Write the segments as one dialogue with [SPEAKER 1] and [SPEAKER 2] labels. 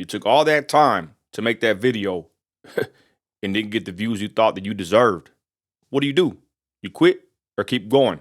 [SPEAKER 1] You took all that time to make that video and didn't get the views you thought that you deserved. What do? You quit or keep going?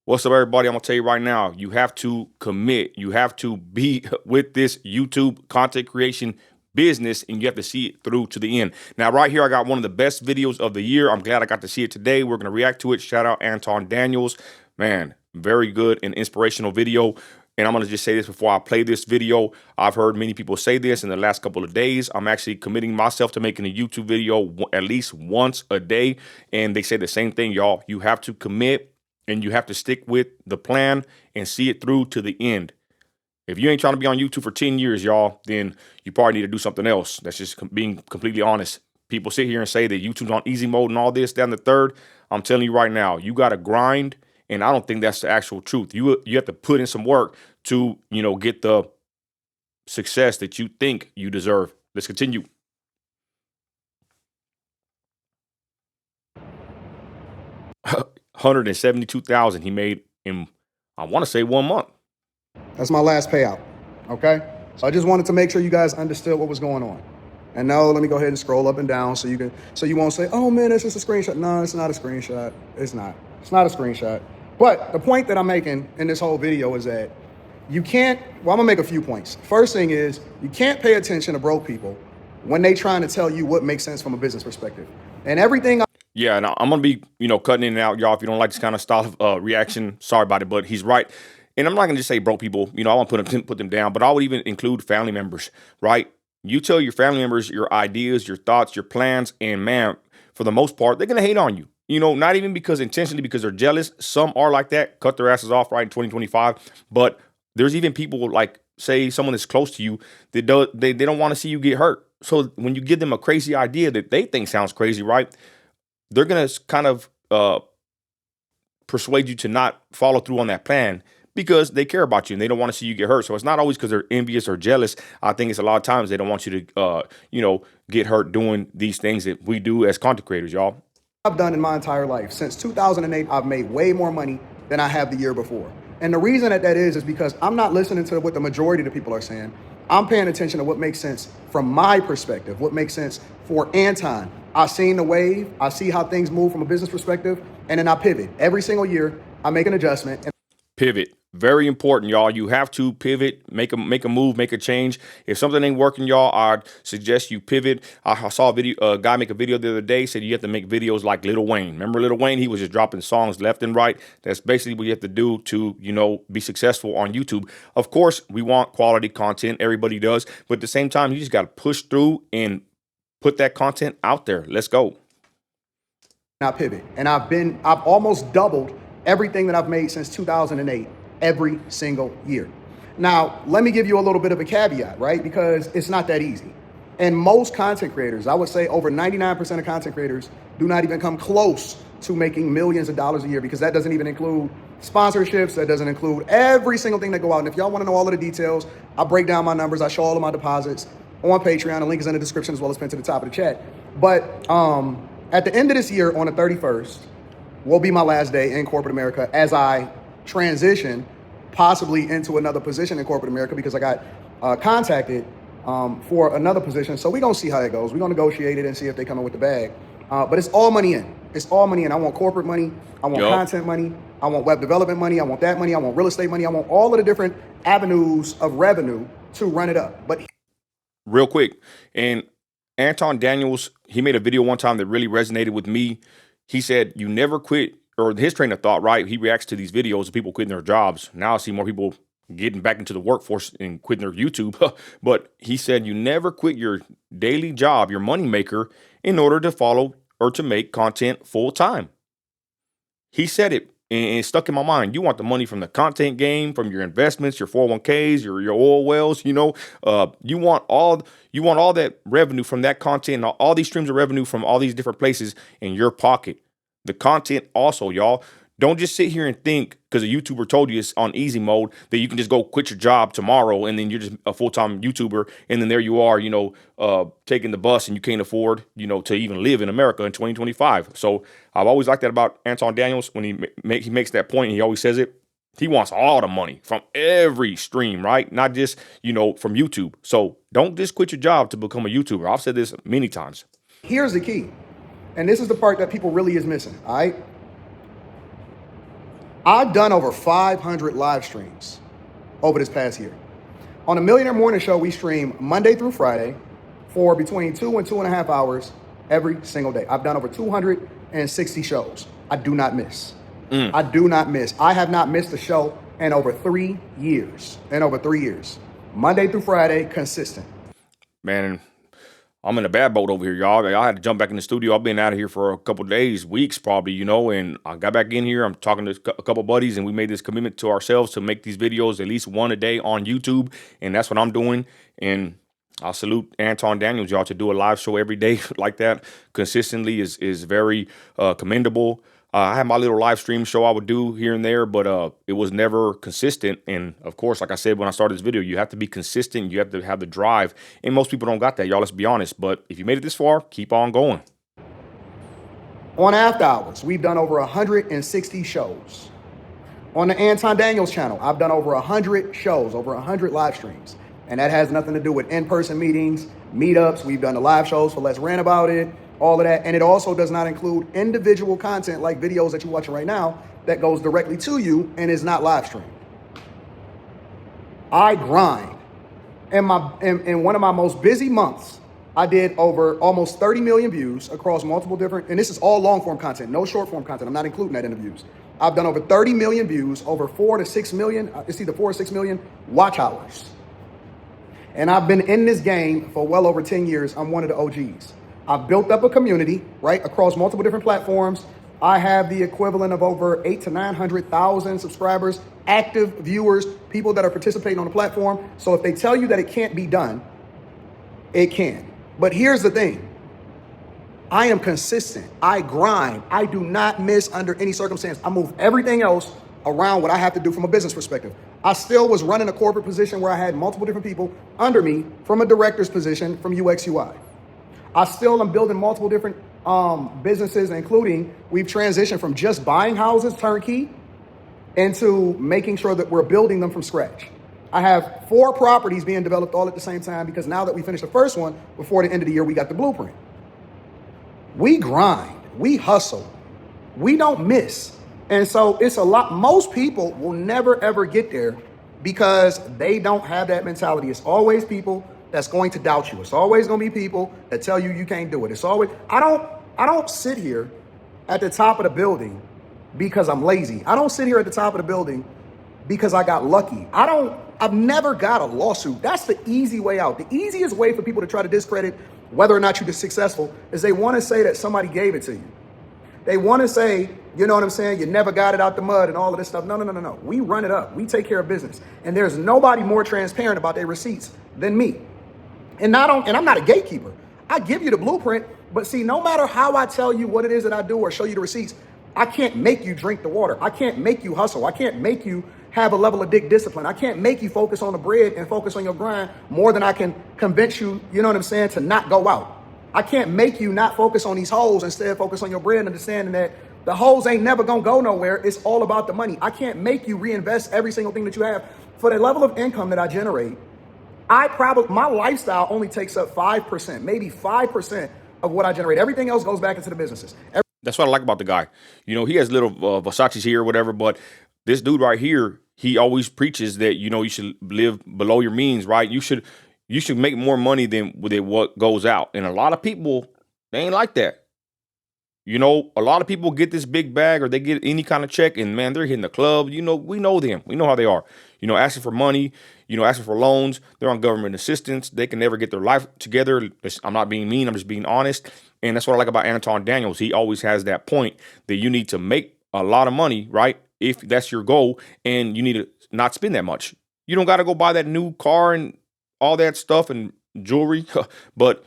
[SPEAKER 1] What's up, everybody? I'm going to tell you right now, you have to commit. You have to be with this YouTube content creation business, and you have to see it through to the end. Now, right here, I got one of the best videos of the year. I'm glad I got to see it today. We're going to react to it. Shout out Anton Daniels. Man, very good and inspirational video. And I'm going to just say this before I play this video. I've heard many people say this in the last couple of days. I'm actually committing myself to making a YouTube video at least once a day. And they say the same thing, y'all. You have to commit and you have to stick with the plan and see it through to the end. If you ain't trying to be on YouTube for 10 years, y'all, then you probably need to do something else. That's just being completely honest. People sit here and say that YouTube's on easy mode and all this, down the third. I'm telling you right now, you got to grind. And I don't think that's the actual truth. You have to put in some work to, get the success that you think you deserve. Let's continue. $172,000 he made in, I want to say, 1 month.
[SPEAKER 2] That's my last payout. Okay. So I just wanted to make sure you guys understood what was going on. And now let me go ahead and scroll up and down so you won't say, oh man, it's just a screenshot. No, it's not a screenshot. It's not a screenshot. But the point that I'm making in this whole video is that you can't, well, I'm gonna make a few points. First thing is, you can't pay attention to broke people when they trying to tell you what makes sense from a business perspective. And everything.
[SPEAKER 1] Yeah, and I'm gonna be, cutting in and out, y'all. If you don't like this kind of style of reaction, sorry about it, but he's right. And I'm not gonna just say broke people, I won't put them down, but I would even include family members, right? You tell your family members your ideas, your thoughts, your plans, and man, for the most part, they're gonna hate on you. Not even because intentionally, because they're jealous. Some are like that, cut their asses off right in 2025. But there's even people like, say, someone that's close to you that they don't want to see you get hurt. So when you give them a crazy idea that they think sounds crazy, right? They're gonna kind of persuade you to not follow through on that plan because they care about you and they don't want to see you get hurt. So it's not always because they're envious or jealous. I think it's a lot of times they don't want you to, get hurt doing these things that we do as content creators, y'all.
[SPEAKER 2] I've done in my entire life. Since 2008, I've made way more money than I have the year before. And the reason that is because I'm not listening to what the majority of the people are saying. I'm paying attention to what makes sense from my perspective, what makes sense for Anton. I've seen the wave. I see how things move from a business perspective, and then I pivot. Every single year, I make an adjustment.
[SPEAKER 1] Pivot. Very important, y'all. You have to pivot, make a move, make a change. If something ain't working, y'all, I'd suggest you pivot. I saw a guy make a video the other day, said you have to make videos like Lil Wayne. Remember Lil Wayne? He was just dropping songs left and right. That's basically what you have to do to, be successful on YouTube. Of course, we want quality content. Everybody does. But at the same time, you just got to push through and put that content out there. Let's go.
[SPEAKER 2] I pivot. And I've almost doubled everything that I've made since 2008. Every single year. Now, let me give you a little bit of a caveat, right? Because it's not that easy. And most content creators, I would say over 99% of content creators do not even come close to making millions of dollars a year, because that doesn't even include sponsorships. That doesn't include every single thing that go out. And if y'all want to know all of the details, I break down my numbers. I show all of my deposits on Patreon. The link is in the description as well as pinned to the top of the chat. But at the end of this year, on the 31st, will be my last day in corporate America as I transition possibly into another position in corporate America, because I got contacted for another position. So we're going to see how that goes. We're going to negotiate it and see if they come in with the bag. But it's all money in. It's all money in. I want corporate money. I want content money. I want web development money. I want that money. I want real estate money. I want all of the different avenues of revenue to run it up. But
[SPEAKER 1] real quick, and Anton Daniels, he made a video one time that really resonated with me. He said, you never quit. Or his train of thought, right? He reacts to these videos of people quitting their jobs. Now I see more people getting back into the workforce and quitting their YouTube. But he said, you never quit your daily job, your money maker, in order to follow or to make content full time. He said it, and it stuck in my mind. You want the money from the content game, from your investments, your 401ks, your oil wells. You want all that revenue from that content, and all these streams of revenue from all these different places in your pocket. The content also, y'all. Don't just sit here and think because a YouTuber told you it's on easy mode that you can just go quit your job tomorrow and then you're just a full-time YouTuber, and then there you are, taking the bus, and you can't afford, to even live in America in 2025. So I've always liked that about Anton Daniels when he makes that point, and he always says it. He wants all the money from every stream, right? Not just, from YouTube. So don't just quit your job to become a YouTuber. I've said this many times.
[SPEAKER 2] Here's the key. And this is the part that people really is missing, all right? I've done over 500 live streams over this past year. On the Millionaire Morning Show, we stream Monday through Friday for between 2 and 2.5 hours every single day. I've done over 260 shows. I do not miss. I do not miss. I have not missed a show in over 3 years. Monday through Friday, consistent.
[SPEAKER 1] Man, I'm in a bad boat over here, y'all. I had to jump back in the studio. I've been out of here for a couple of days, weeks probably, and I got back in here. I'm talking to a couple of buddies, and we made this commitment to ourselves to make these videos at least one a day on YouTube, and that's what I'm doing. And I'll salute Anton Daniels, y'all, to do a live show every day like that consistently is very commendable. I had my little live stream show I would do here and there, but it was never consistent. And of course, like I said when I started this video, you have to be consistent. You have to have the drive. And most people don't got that, y'all. Let's be honest. But if you made it this far, keep on going.
[SPEAKER 2] On After Hours, we've done over 160 shows. On the Anton Daniels channel, I've done over 100 shows, over 100 live streams. And that has nothing to do with in-person meetings, meetups. We've done the live shows for Let's Rant About It, all of that. And it also does not include individual content like videos that you're watching right now that goes directly to you and is not live streamed. I grind. In one of my most busy months, I did over almost 30 million views across multiple different, and this is all long form content, no short form content. I'm not including that in the views. I've done over 30 million views, over 4 to 6 million, it's either 4 or 6 million watch hours. And I've been in this game for well over 10 years. I'm one of the OGs. I've built up a community, right, across multiple different platforms. I have the equivalent of over 800,000 to 900,000 subscribers, active viewers, people that are participating on the platform. So if they tell you that it can't be done, it can. But here's the thing. I am consistent. I grind. I do not miss under any circumstance. I move everything else around what I have to do from a business perspective. I still was running a corporate position where I had multiple different people under me from a director's position from UX UI. I still am building multiple different businesses, including we've transitioned from just buying houses turnkey into making sure that we're building them from scratch. I have 4 properties being developed all at the same time because now that we finished the first one, before the end of the year, we got the blueprint. We grind, we hustle, we don't miss. And so it's a lot, most people will never ever get there because they don't have that mentality. It's always people that's going to doubt you. It's always going to be people that tell you you can't do it. It's always, I don't sit here at the top of the building because I'm lazy. I don't sit here at the top of the building because I got lucky. I've never got a lawsuit. That's the easy way out. The easiest way for people to try to discredit whether or not you're successful is they want to say that somebody gave it to you. They want to say, you know what I'm saying, you never got it out the mud and all of this stuff. No. We run it up. We take care of business. And there's nobody more transparent about their receipts than me. And I'm not a gatekeeper. I give you the blueprint, but see, no matter how I tell you what it is that I do or show you the receipts, I can't make you drink the water. I can't make you hustle. I can't make you have a level of discipline. I can't make you focus on the bread and focus on your grind more than I can convince you, you know what I'm saying, to not go out. I can't make you not focus on these holes, instead focus on your bread and understanding that the holes ain't never gonna go nowhere. It's all about the money. I can't make you reinvest every single thing that you have. For the level of income that I generate, my lifestyle only takes up 5%, maybe 5% of what I generate. Everything else goes back into the businesses.
[SPEAKER 1] That's what I like about the guy. He has little Versace's here or whatever, but this dude right here, he always preaches that, you should live below your means, right? You should make more money than what goes out. And a lot of people, they ain't like that. A lot of people get this big bag or they get any kind of check and man, they're hitting the club. We know them. We know how they are. Asking for money, asking for loans. They're on government assistance. They can never get their life together. I'm not being mean. I'm just being honest. And that's what I like about Anton Daniels. He always has that point that you need to make a lot of money, right? If that's your goal, and you need to not spend that much. You don't got to go buy that new car and all that stuff and jewelry, but,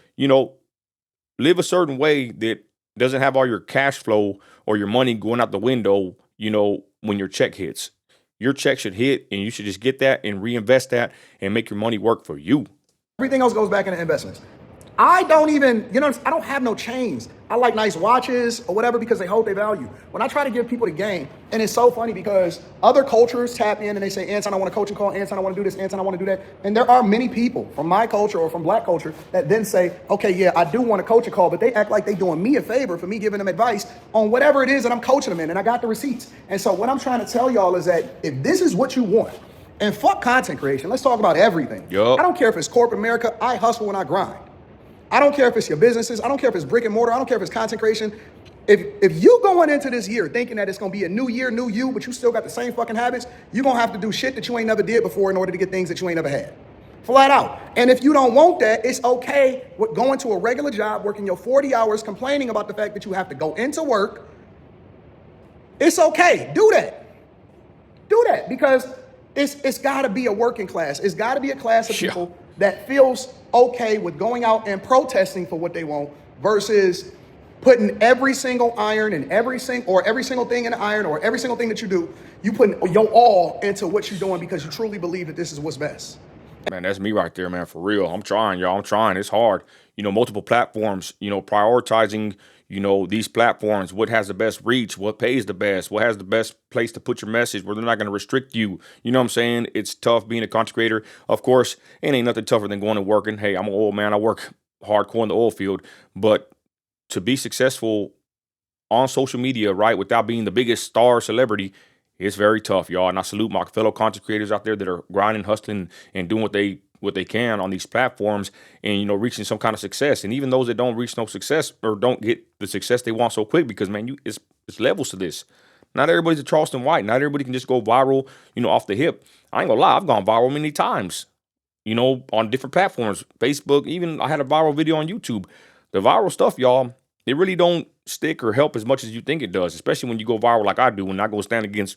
[SPEAKER 1] live a certain way that doesn't have all your cash flow or your money going out the window, when your check hits. Your check should hit and you should just get that and reinvest that and make your money work for you.
[SPEAKER 2] Everything else goes back into investments. I don't even, I don't have no chains. I like nice watches or whatever because they hold their value. When I try to give people the game, and it's so funny because other cultures tap in and they say, Anton, I want a coaching call. Anton, I want to do this. Anton, I want to do that. And there are many people from my culture or from black culture that then say, okay, yeah, I do want a coaching call, but they act like they doing me a favor for me giving them advice on whatever it is that I'm coaching them in, and I got the receipts. And so what I'm trying to tell y'all is that if this is what you want, and fuck content creation, let's talk about everything.
[SPEAKER 1] Yup.
[SPEAKER 2] I don't care if it's corporate America. I hustle when I grind. I don't care if it's your businesses. I don't care if it's brick and mortar. I don't care if it's content creation. If you going into this year thinking that it's going to be a new year, new you, but you still got the same fucking habits, you're going to have to do shit that you ain't never did before in order to get things that you ain't never had. Flat out. And if you don't want that, it's okay with going to a regular job, working your 40 hours, complaining about the fact that you have to go into work. It's okay. Do that. Do that because it's got to be a working class. It's got to be a class of people that feels okay with going out and protesting for what they want versus putting every single iron and every single thing in the iron or every single thing that you do, you putting your all into what you're doing because you truly believe that this is what's best.
[SPEAKER 1] Man, that's me right there, man, for real. I'm trying, y'all. I'm trying. It's hard. Multiple platforms, prioritizing, these platforms, what has the best reach, what pays the best, what has the best place to put your message, where they're not going to restrict you. You know what I'm saying? It's tough being a content creator. Of course, it ain't nothing tougher than going and working. Hey, I'm an oil man. I work hardcore in the oil field. But to be successful on social media, right, without being the biggest star celebrity, it's very tough, y'all. And I salute my fellow content creators out there that are grinding, hustling, and doing what they can on these platforms and, reaching some kind of success. And even those that don't reach no success or don't get the success they want so quick, because, man, it's levels to this. Not everybody's a Charleston White. Not everybody can just go viral, off the hip. I ain't gonna lie, I've gone viral many times, on different platforms, Facebook. Even I had a viral video on YouTube. The viral stuff, y'all, it really don't stick or help as much as you think it does, especially when you go viral like I do, when I go stand against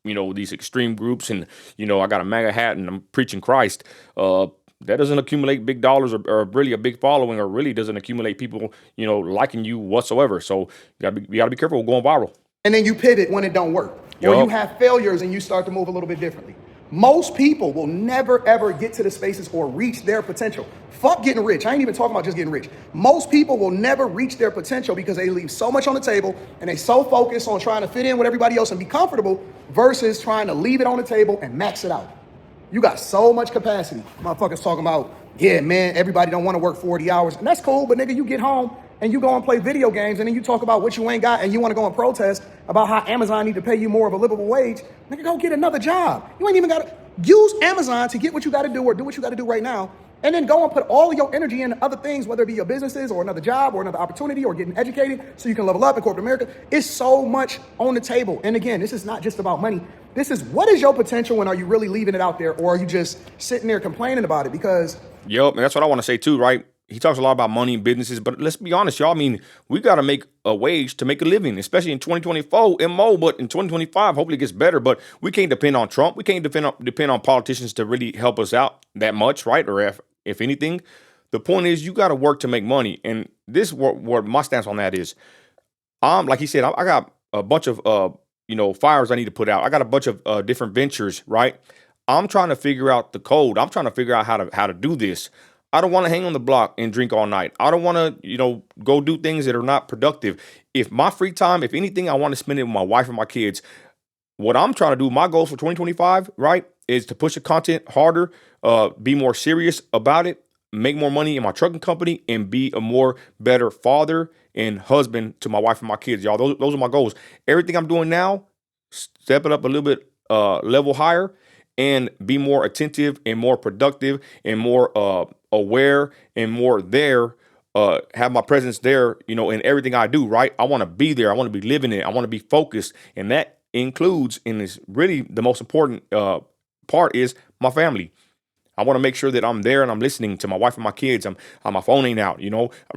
[SPEAKER 1] these extreme groups and, I got a MAGA hat and I'm preaching Christ. That doesn't accumulate big dollars or really a big following, or really doesn't accumulate people, liking you whatsoever. So you gotta be careful with going viral.
[SPEAKER 2] And then you pivot when it don't work. Or you have failures and you start to move a little bit differently. Most people will never, ever get to the spaces or reach their potential. Fuck getting rich. I ain't even talking about just getting rich. Most people will never reach their potential because they leave so much on the table and they so focused on trying to fit in with everybody else and be comfortable versus trying to leave it on the table and max it out. You got so much capacity. Motherfuckers talking about, yeah, man, everybody don't want to work 40 hours. And that's cool, but nigga, you get home and you go and play video games and then you talk about what you ain't got and you want to go and protest about how Amazon need to pay you more of a livable wage. Nigga, go get another job. You ain't even got to use Amazon to get what you got to do or do what you got to do right now. And then go and put all of your energy into other things, whether it be your businesses or another job or another opportunity or getting educated so you can level up in corporate America. It's so much on the table. And again, this is not just about money. This is what is your potential and are you really leaving it out there or are you just sitting there complaining about it? Because
[SPEAKER 1] Yep, and that's what I want to say too, right? He talks a lot about money and businesses, but let's be honest, y'all. I mean, we got to make a wage to make a living, especially in 2024, MO, but in 2025, hopefully it gets better. But we can't depend on Trump. We can't depend on politicians to really help us out that much, right? Or if anything, the point is you got to work to make money. And this what my stance on that is. Like he said, I got a bunch of fires I need to put out. I got a bunch of different ventures, right? I'm trying to figure out the code. I'm trying to figure out how to do this. I don't want to hang on the block and drink all night. I don't want to, go do things that are not productive. If my free time, if anything, I want to spend it with my wife and my kids. What I'm trying to do, my goals for 2025, right, is to push the content harder, be more serious about it, make more money in my trucking company, and be a more better father and husband to my wife and my kids. Y'all, those are my goals. Everything I'm doing now, step it up a little bit level higher and be more attentive and more productive and more aware and more there, have my presence there, in everything I do, right? I want to be there. I want to be living it. I want to be focused. And that includes, and is really the most important part is my family. I want to make sure that I'm there and I'm listening to my wife and my kids. My phone ain't out.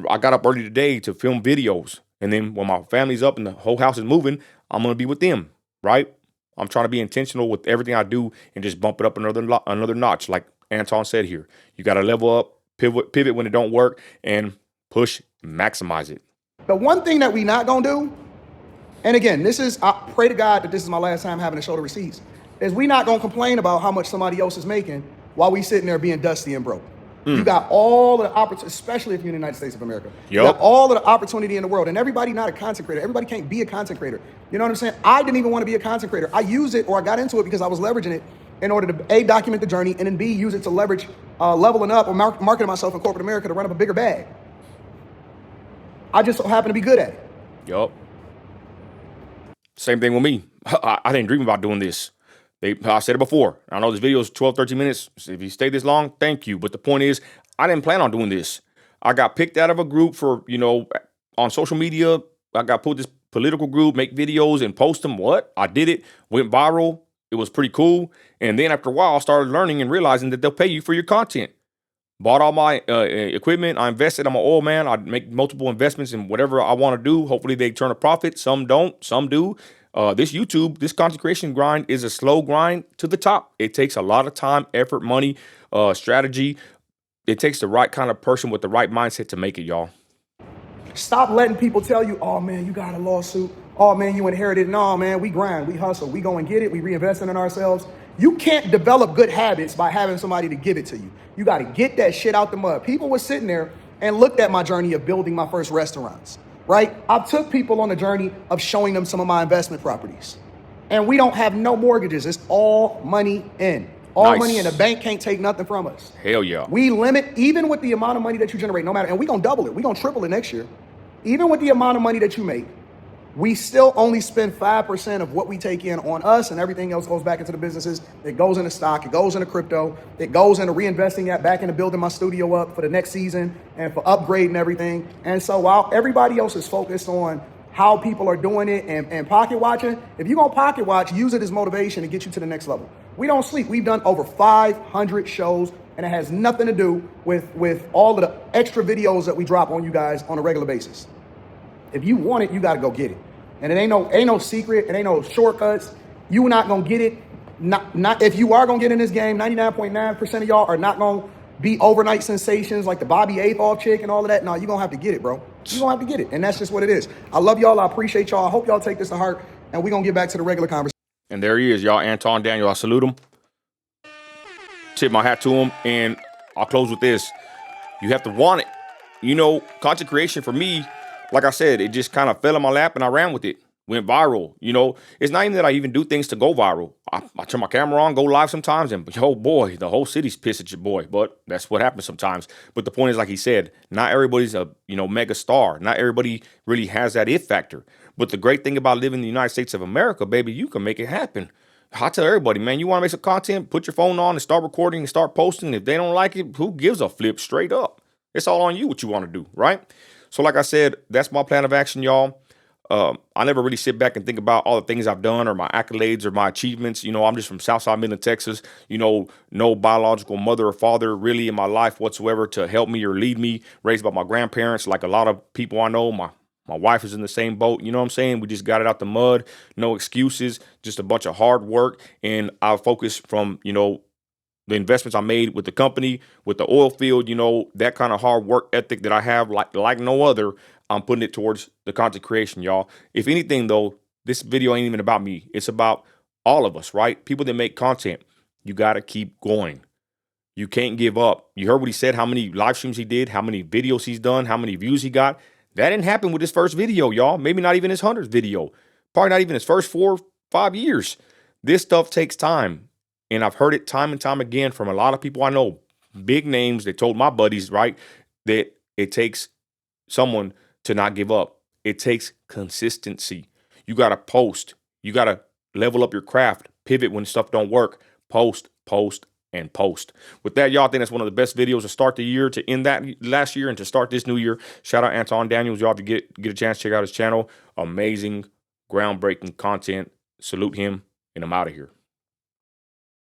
[SPEAKER 1] I got up early today to film videos. And then when my family's up and the whole house is moving, I'm going to be with them, right? I'm trying to be intentional with everything I do and just bump it up another notch. Like Anton said here, you got to level up, pivot when it don't work, and push, maximize it.
[SPEAKER 2] The one thing that we not going to do, and again, I pray to God that this is my last time having to show the receipts, is we not going to complain about how much somebody else is making while we sitting there being dusty and broke. You got all of the opportunity, especially if you're in the United States of America. You
[SPEAKER 1] Yup.
[SPEAKER 2] got all of the opportunity in the world, and everybody not a content creator. Everybody can't be a content creator. You know what I'm saying? I didn't even want to be a content creator. I used it, or I got into it because I was leveraging it in order to A, document the journey, and then B, use it to leverage leveling up or marketing myself in corporate America to run up a bigger bag. I just so happen to be good at it.
[SPEAKER 1] Yup. Same thing with me. I didn't dream about doing this. I said it before. I know this video is 12, 13 minutes. So if you stay this long, thank you. But the point is, I didn't plan on doing this. I got picked out of a group for, on social media. I got put this political group, make videos and post them. What? I did it. Went viral. It was pretty cool. And then after a while, I started learning and realizing that they'll pay you for your content. Bought all my equipment. I invested. I'm an oil man. I make multiple investments in whatever I want to do. Hopefully they turn a profit. Some don't. Some do. This content creation grind is a slow grind to the top. It takes a lot of time, effort, money, strategy. It takes the right kind of person with the right mindset to make it, y'all.
[SPEAKER 2] Stop letting people tell you, oh man, you got a lawsuit. Oh man, you inherited. No, man, we grind, we hustle, we go and get it, we reinvest in ourselves. You can't develop good habits by having somebody to give it to you. You got to get that shit out the mud. People were sitting there and looked at my journey of building my first restaurants, right? I took people on the journey of showing them some of my investment properties. And we don't have no mortgages. It's all money in. All money in. The bank can't take nothing from us.
[SPEAKER 1] Hell yeah.
[SPEAKER 2] We limit, even with the amount of money that you generate, no matter, and we're going to double it. We're going to triple it next year. Even with the amount of money that you make, we still only spend 5% of what we take in on us, and everything else goes back into the businesses. It goes into stock. It goes into crypto. It goes into reinvesting that back into building my studio up for the next season and for upgrading everything. And so while everybody else is focused on how people are doing it and pocket watching, if you're going to pocket watch, use it as motivation to get you to the next level. We don't sleep. We've done over 500 shows, and it has nothing to do with all of the extra videos that we drop on you guys on a regular basis. If you want it, you got to go get it. And it ain't no secret. It ain't no shortcuts. You're not going to get it. Not if you are going to get in this game, 99.9% of y'all are not going to be overnight sensations like the Bobby Athol chick and all of that. No, you're going to have to get it, bro. You're going to have to get it. And that's just what it is. I love y'all. I appreciate y'all. I hope y'all take this to heart. And we're going to get back to the regular conversation.
[SPEAKER 1] And there he is, y'all. Anton Daniel. I salute him. Tip my hat to him. And I'll close with this. You have to want it. Content creation for me, like I said, it just kind of fell in my lap and I ran with it. Went viral. It's not even that I even do things to go viral. I turn my camera on, go live sometimes, and oh boy, the whole city's pissed at your boy. But that's what happens sometimes. But the point is, like he said, not everybody's a mega star. Not everybody really has that it factor. But the great thing about living in the United States of America, baby, you can make it happen. I tell everybody, man, you want to make some content, put your phone on and start recording and start posting. If they don't like it, who gives a flip? Straight up. It's all on you what you want to do, right? So like I said, that's my plan of action, y'all. I never really sit back and think about all the things I've done or my accolades or my achievements. I'm just from Southside Midland, Texas. No biological mother or father really in my life whatsoever to help me or lead me. Raised by my grandparents, like a lot of people I know. My wife is in the same boat. You know what I'm saying? We just got it out the mud. No excuses. Just a bunch of hard work. And I focus from, the investments I made with the company, with the oil field, that kind of hard work ethic that I have like no other, I'm putting it towards the content creation, y'all. If anything, though, this video ain't even about me. It's about all of us, right? People that make content. You got to keep going. You can't give up. You heard what he said, how many live streams he did, how many videos he's done, how many views he got. That didn't happen with his first video, y'all. Maybe not even his 100th video. Probably not even his first 4 or 5 years. This stuff takes time. And I've heard it time and time again from a lot of people I know, big names that told my buddies, right, that it takes someone to not give up. It takes consistency. You got to post. You got to level up your craft, pivot when stuff don't work, post, and post. With that, y'all, I think that's one of the best videos to start the year, to end that last year, and to start this new year. Shout out Anton Daniels. Y'all, if you get a chance, check out his channel. Amazing, groundbreaking content. Salute him, and I'm out of here.